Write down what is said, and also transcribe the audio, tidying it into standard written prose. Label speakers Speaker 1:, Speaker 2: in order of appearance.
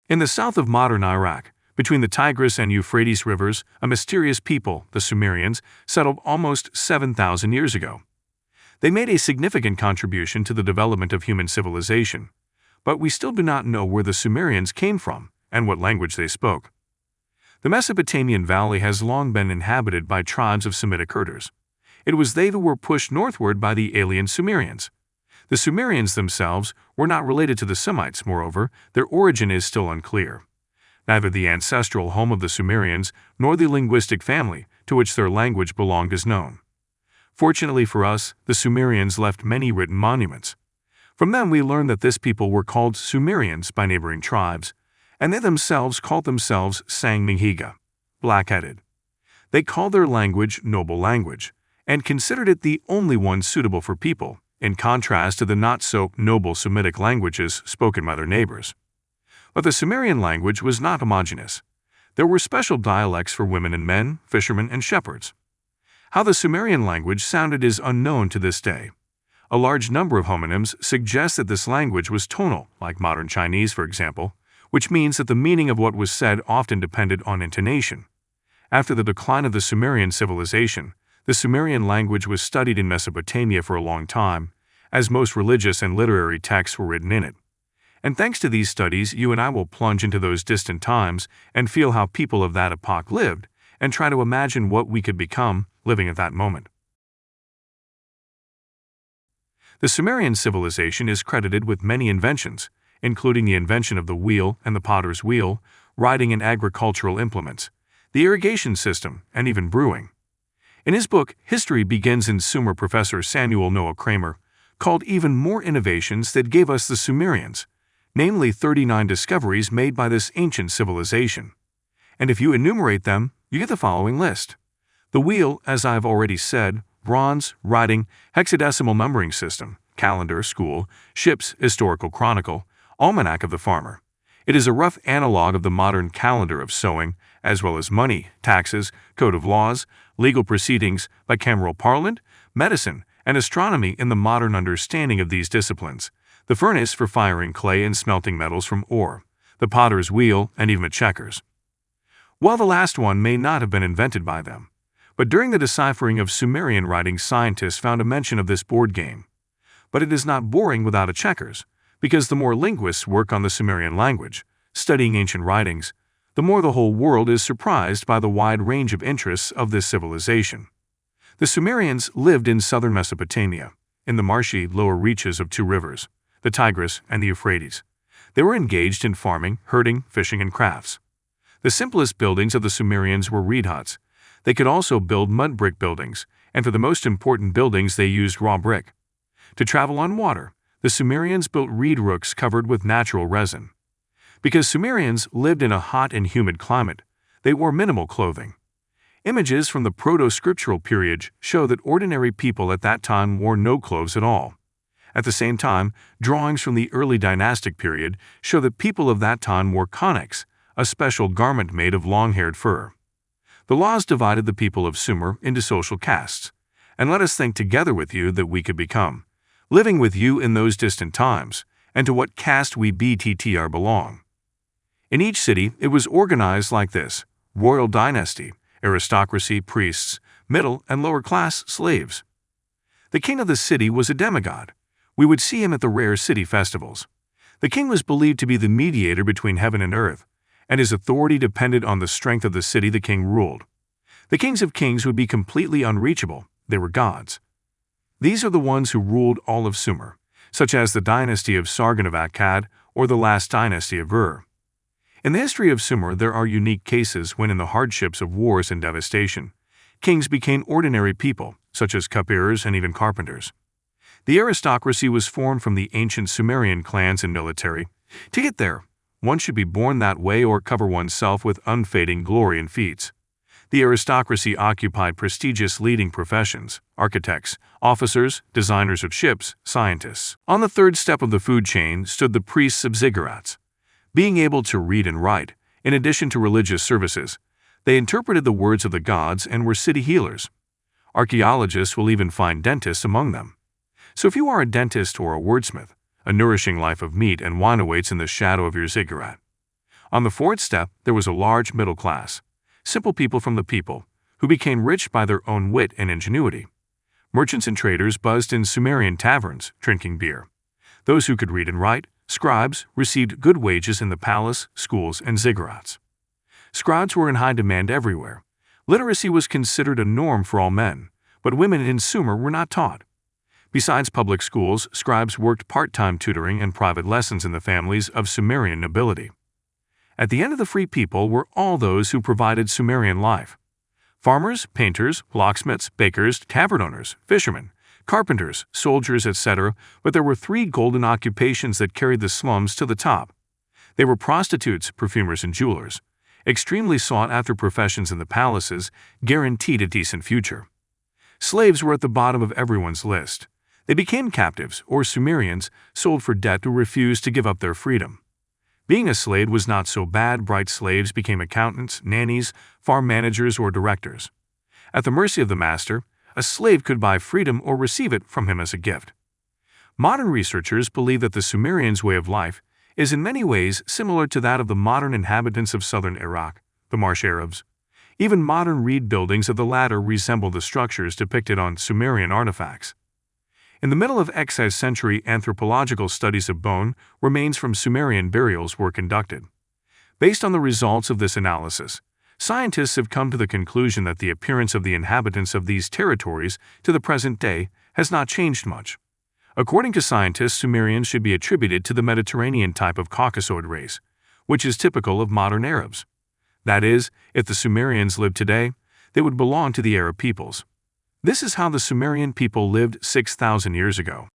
Speaker 1: In the south of modern Iraq, between the Tigris and Euphrates rivers, a mysterious people, the Sumerians, settled almost 7,000 years ago. They made a significant contribution to the development of human civilization, but we still do not know where the Sumerians came from and what language they spoke. The Mesopotamian valley has long been inhabited by tribes of Semitic herders. It was they who were pushed northward by the alien Sumerians. The Sumerians themselves were not related to the Semites, moreover, their origin is still unclear. Neither the ancestral home of the Sumerians nor the linguistic family to which their language belonged is known. Fortunately for us, the Sumerians left many written monuments. From them we learn that this people were called Sumerians by neighboring tribes, and they themselves called themselves Sang-nghiga, black-headed. They called their language noble language, and considered it the only one suitable for people, in contrast to the not-so-noble Semitic languages spoken by their neighbors. But the Sumerian language was not homogeneous. There were special dialects for women and men, fishermen and shepherds. How the Sumerian language sounded is unknown to this day. A large number of homonyms suggest that this language was tonal, like modern Chinese, for example, which means that the meaning of what was said often depended on intonation. After the decline of the Sumerian civilization, the Sumerian language was studied in Mesopotamia for a long time, as most religious and literary texts were written in it. And thanks to these studies, you and I will plunge into those distant times and feel how people of that epoch lived, and try to imagine what we could become living at that moment. The Sumerian civilization is credited with many inventions, including the invention of the wheel and the potter's wheel, riding and agricultural implements, the irrigation system, and even brewing. In his book, History Begins in Sumer, Professor Samuel Noah Kramer called even more innovations that gave us the Sumerians, namely 39 discoveries made by this ancient civilization. And if you enumerate them, you get the following list. The wheel, as I've already said, bronze, writing, hexadecimal numbering system, calendar, school, ships, historical chronicle, almanac of the farmer. It is a rough analog of the modern calendar of sowing, as well as money, taxes, code of laws, legal proceedings, bicameral parliament, medicine, and astronomy in the modern understanding of these disciplines, the furnace for firing clay and smelting metals from ore, the potter's wheel, and even the checkers. While the last one may not have been invented by them, but during the deciphering of Sumerian writing, scientists found a mention of this board game. But it is not boring without a checkers, because the more linguists work on the Sumerian language, studying ancient writings, the more the whole world is surprised by the wide range of interests of this civilization. The Sumerians lived in southern Mesopotamia, in the marshy lower reaches of two rivers, the Tigris and the Euphrates. They were engaged in farming, herding, fishing, and crafts. The simplest buildings of the Sumerians were reed huts. They could also build mud brick buildings, and for the most important buildings they used raw brick. To travel on water, the Sumerians built reed rooks covered with natural resin. Because Sumerians lived in a hot and humid climate, they wore minimal clothing. Images from the proto-scriptural period show that ordinary people at that time wore no clothes at all. At the same time, drawings from the early dynastic period show that people of that time wore koniks, a special garment made of long-haired fur. The laws divided the people of Sumer into social castes, and let us think together with you that we could become, living with you in those distant times, and to what caste we BTTR belong. In each city, it was organized like this: royal dynasty, aristocracy, priests, middle and lower class slaves. The king of the city was a demigod. We would see him at the rare city festivals. The king was believed to be the mediator between heaven and earth, and his authority depended on the strength of the city the king ruled. The kings of kings would be completely unreachable. They were gods. These are the ones who ruled all of Sumer, such as the dynasty of Sargon of Akkad or the last dynasty of Ur. In the history of Sumer, there are unique cases when, in the hardships of wars and devastation, kings became ordinary people, such as cupbearers and even carpenters. The aristocracy was formed from the ancient Sumerian clans and military. To get there, one should be born that way or cover oneself with unfading glory and feats. The aristocracy occupied prestigious leading professions: architects, officers, designers of ships, scientists. On the third step of the food chain stood the priests of ziggurats. Being able to read and write, in addition to religious services, they interpreted the words of the gods and were city healers. Archaeologists will even find dentists among them. So if you are a dentist or a wordsmith, a nourishing life of meat and wine awaits in the shadow of your ziggurat. On the fourth step, there was a large middle class, simple people from the people, who became rich by their own wit and ingenuity. Merchants and traders buzzed in Sumerian taverns, drinking beer. Those who could read and write, scribes, received good wages in the palace, schools, and ziggurats. Scribes were in high demand everywhere. Literacy was considered a norm for all men, but women in Sumer were not taught. Besides public schools, scribes worked part-time tutoring and private lessons in the families of Sumerian nobility. At the end of the free people were all those who provided Sumerian life. Farmers, painters, locksmiths, bakers, tavern owners, fishermen, carpenters, soldiers, etc., but there were three golden occupations that carried the slums to the top. They were prostitutes, perfumers, and jewelers, extremely sought-after professions in the palaces, guaranteed a decent future. Slaves were at the bottom of everyone's list. They became captives, or Sumerians, sold for debt who refused to give up their freedom. Being a slave was not so bad. Bright slaves became accountants, nannies, farm managers, or directors. At the mercy of the master, a slave could buy freedom or receive it from him as a gift. Modern researchers believe that the Sumerians' way of life is in many ways similar to that of the modern inhabitants of southern Iraq, the Marsh Arabs. Even modern reed buildings of the latter resemble the structures depicted on Sumerian artifacts. In the middle of Xth century, anthropological studies of bone remains from Sumerian burials were conducted. Based on the results of this analysis, scientists have come to the conclusion that the appearance of the inhabitants of these territories to the present day has not changed much. According to scientists, Sumerians should be attributed to the Mediterranean type of Caucasoid race, which is typical of modern Arabs. That is, if the Sumerians lived today, they would belong to the Arab peoples. This is how the Sumerian people lived 6,000 years ago.